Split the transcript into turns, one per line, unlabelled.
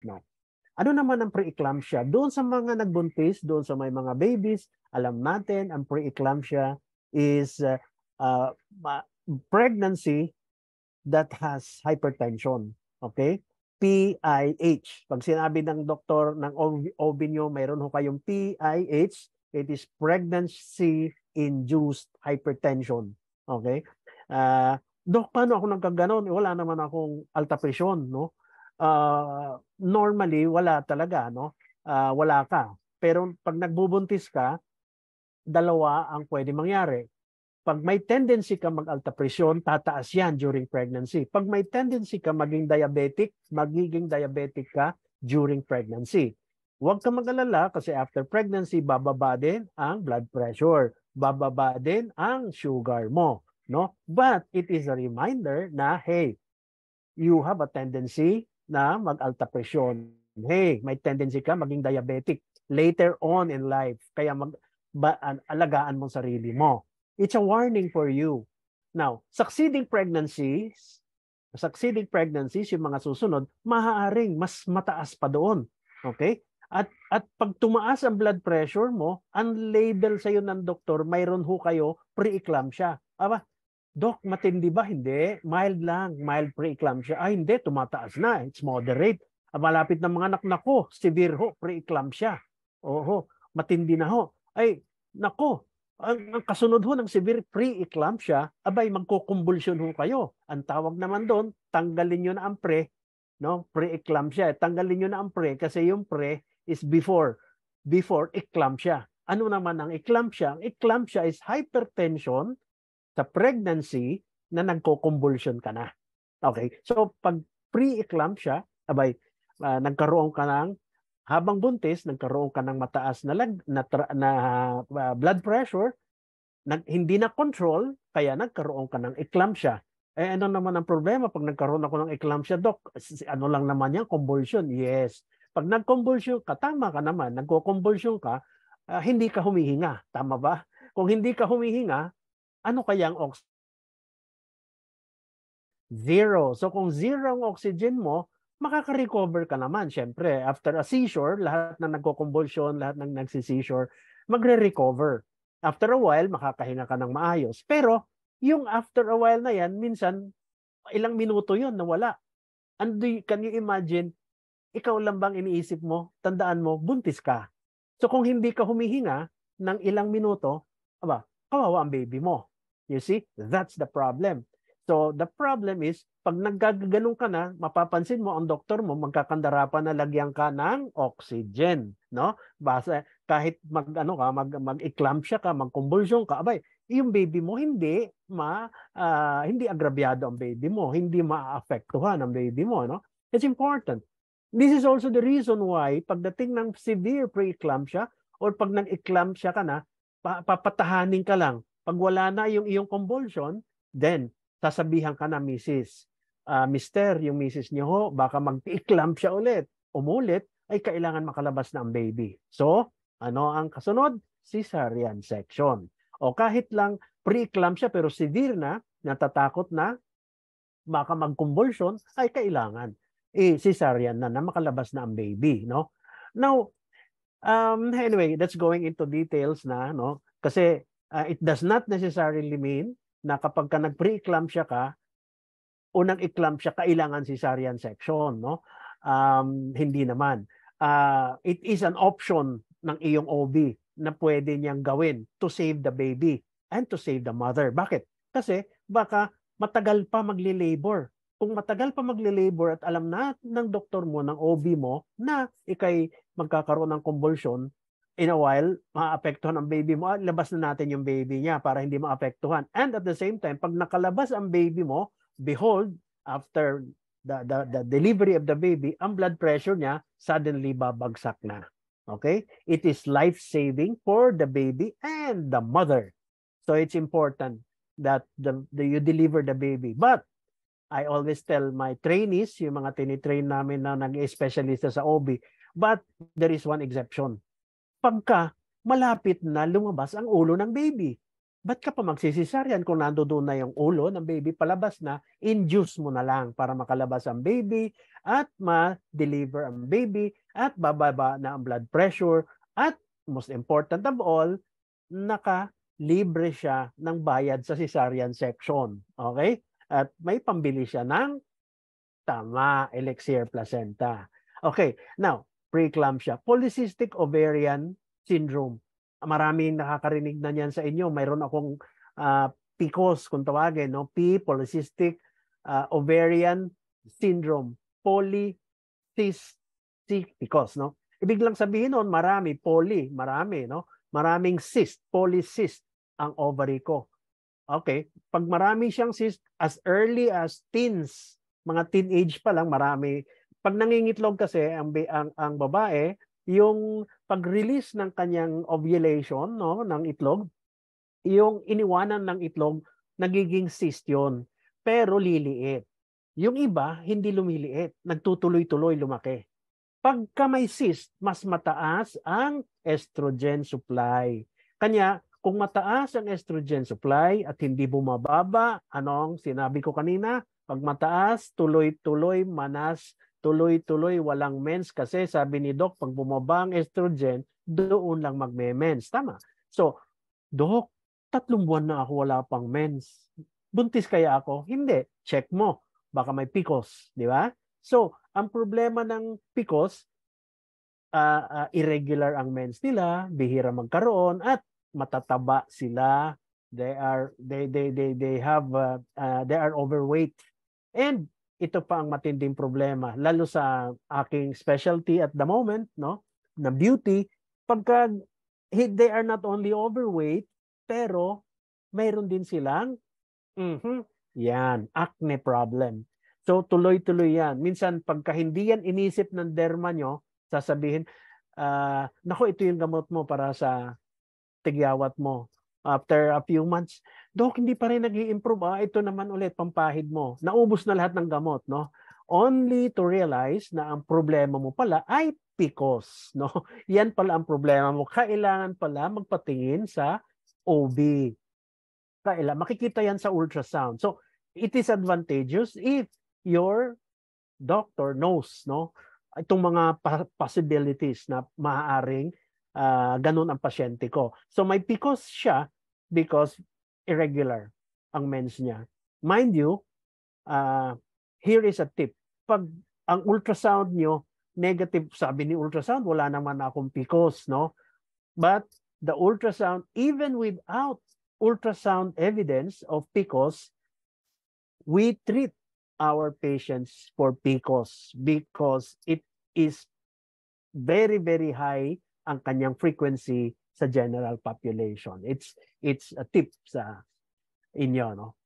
No. Ano naman ang preeclampsia? Doon sa mga nagbuntis, doon sa may mga babies, alam natin ang preeclampsia is pregnancy that has hypertension. Okay? PIH. Pag sinabi ng doktor ng OB nyo, mayroon ho kayong PIH, it is pregnancy-induced hypertension. Okay? Dok, paano ako nagkaganon? Wala naman akong alta presyon, no? Normally, wala talaga, no? Wala ka. Pero pag nagbubuntis ka, dalawa ang pwede mangyari. Pag may tendency ka mag-alta presyon, tataas yan during pregnancy. Pag may tendency ka maging diabetic, magiging diabetic ka during pregnancy. Huwag ka mag-alala kasi after pregnancy, bababa din ang blood pressure. Bababa din ang sugar mo. No? But it is a reminder na, hey, you have a tendency na mag-alta presyon. Hey, may tendency ka maging diabetic later on in life. Kaya alagaan mo sarili mo. It's a warning for you. Now, succeeding pregnancies, yung mga susunod, maaaring mas mataas pa doon. Okay? At pag tumaas ang blood pressure mo, ang label sa'yo ng doktor, mayroon ho kayo preeclampsia. Aba, Dok, matindi ba? Hindi. Mild lang. Mild preeclampsia. Ay, hindi. Tumataas na. It's moderate. Malapit ng mga anak ko. Severe ho. Preeclampsia. Oho. Matindi na ho. Ay, nako. Ang kasunod ho ng severe preeclampsia, abay, magkukumbulsyon ho kayo. Ang tawag naman doon, tanggalin nyo na ang no? Preeclampsia. Tanggalin nyo na ang kasi yung is before eclampsia. Ano naman ang eclampsia? Ang eclampsia is hypertension sa pregnancy na nagko-convulsion ka na. Okay? So, pag pre-eclampsia, abay, nagkaroon ka ng, habang buntis, nagkaroon ka ng mataas na blood pressure, hindi na control, kaya nagkaroon ka ng eclampsia. Ano naman ang problema pag nagkaroon ako ng eclampsia, Doc? Ano lang naman yan? Convulsion? Yes. Pag nag-convulsion ka, tama ka naman, nagko-convulsion ka, hindi ka humihinga. Tama ba? Kung hindi ka humihinga, ano kaya ang oxygen? Zero. So kung zero ang oxygen mo, makaka-recover ka naman. Siyempre, after a seizure, lahat ng nagko-convulsion, lahat ng nagsi-seizure, magre-recover. After a while, makakahinga ka ng maayos. Pero yung after a while na yan, minsan, ilang minuto yun nawala. And can you imagine, ikaw lang bang iniisip mo, tandaan mo, buntis ka. So kung hindi ka humihinga ng ilang minuto, kawawa ang baby mo. You see, that's the problem. So the problem is, pag naggagaganong ka na, mapapansin mo, ang doktor mo, magkakandara pa na lagyan ka ng oxygen. No? Basta kahit mag-eclampsia ka, mag-convulsion ka, abay, yung baby mo, hindi agrabyado ang baby mo, hindi maaapektuhan ang baby mo. No? It's important. This is also the reason why, pagdating ng severe preeclampsia, or pag nag-eclampsia ka na, papatahanin ka lang. Pag wala na yung iyong convulsion, then sasabihan ka na, Mister, yung Mrs. niyo ho, baka mag-eclampsia ulit. Umulit, ay kailangan makalabas na ang baby. So, ano ang kasunod? Cesarean section. O kahit lang pre-eclampsia pero severe na, natatakot na, baka mag-convulsion, ay kailangan cesarean na makalabas na ang baby. No? Now, anyway, that's going into details na, no? Kasi it does not necessarily mean na kapag ka nag-pre-eclampsia ka, unang eclampsia, kailangan cesarean section, no? Hindi naman. It is an option ng iyong OB na pwede niyang gawin to save the baby and to save the mother. Bakit? Kasi baka matagal pa magli-labor. Kung matagal pa magli-labor at alam na ng doktor mo, ng OB mo, na ikay magkakaroon ng convulsion, in a while, maapektuhan ang baby mo, labas na natin yung baby niya para hindi maapektuhan. And at the same time, pag nakalabas ang baby mo, behold, after the delivery of the baby, ang blood pressure niya suddenly babagsak na. Okay? It is life-saving for the baby and the mother. So it's important that you deliver the baby. But I always tell my trainees, yung mga tinitrain namin na nag-specialista sa OB, but there is one exception. Pagka malapit na lumabas ang ulo ng baby. Ba't ka pa magsisisaryan kung nandoon na yung ulo ng baby, palabas na, induce mo na lang para makalabas ang baby at ma-deliver ang baby at bababa na ang blood pressure at most important of all, naka-libre siya ng bayad sa cesarean section. Okay? At may pambili siya ng elixir placenta. Okay, now, preeclampsia, polycystic ovarian syndrome. Maraming nakakarinig na niyan sa inyo. Mayroon akong PCOS kung tawagin, no? Polycystic ovarian syndrome. Polycystic PCOS, no? Ibig lang sabihin noon, marami, marami, no? Maraming cyst, polycyst ang ovary ko. Okay, pag marami siyang cyst as early as teens, mga teenage pa lang marami. Pag nangingitlog kasi ang babae, yung pag-release ng kanyang ovulation, no, ng itlog, yung iniwanan ng itlog, nagiging cyst yun. Pero liliit. Yung iba, hindi lumiliit. Nagtutuloy-tuloy lumaki. Pagka may cyst, mas mataas ang estrogen supply. Kanya, kung mataas ang estrogen supply at hindi bumababa, anong sinabi ko kanina? Pag mataas, tuloy-tuloy, manas, tuloy-tuloy, walang mens. Kasi sabi ni Doc, pag bumaba ang estrogen, doon lang magme-mens. Tama. So, Doc, 3 buwan na ako wala pang mens. Buntis kaya ako? Hindi. Check mo. Baka may PCOS. Di ba? So, ang problema ng PCOS, irregular ang mens nila, bihira magkaroon, at matataba sila. They are overweight. And ito pa ang matinding problema, lalo sa aking specialty at the moment, no, na beauty, pagka they are not only overweight, pero mayroon din silang acne problem. So tuloy-tuloy yan. Minsan pagka hindi yan inisip ng derma nyo, sasabihin, nako, ito yung gamot mo para sa tigyawat mo. After a few months, Dok, hindi pa rin nag-i-improve. Ito naman ulit, pampahid mo. Naubos na lahat ng gamot, no? Only to realize na ang problema mo pala ay PCOS, no? Yan pala ang problema mo. Kailangan pala magpatingin sa OB. Makikita yan sa ultrasound. So, it is advantageous if your doctor knows, no, itong mga possibilities na maaaring ganun ang pasyente ko. So may PCOS siya because irregular ang mens niya. Mind you, here is a tip. Pag ang ultrasound nyo, negative, sabi ni ultrasound, wala naman akong PCOS, no? But the ultrasound, even without ultrasound evidence of PCOS, we treat our patients for PCOS because it is very, very high ang kanyang frequency sa general population. It's a tip sa inyo, no?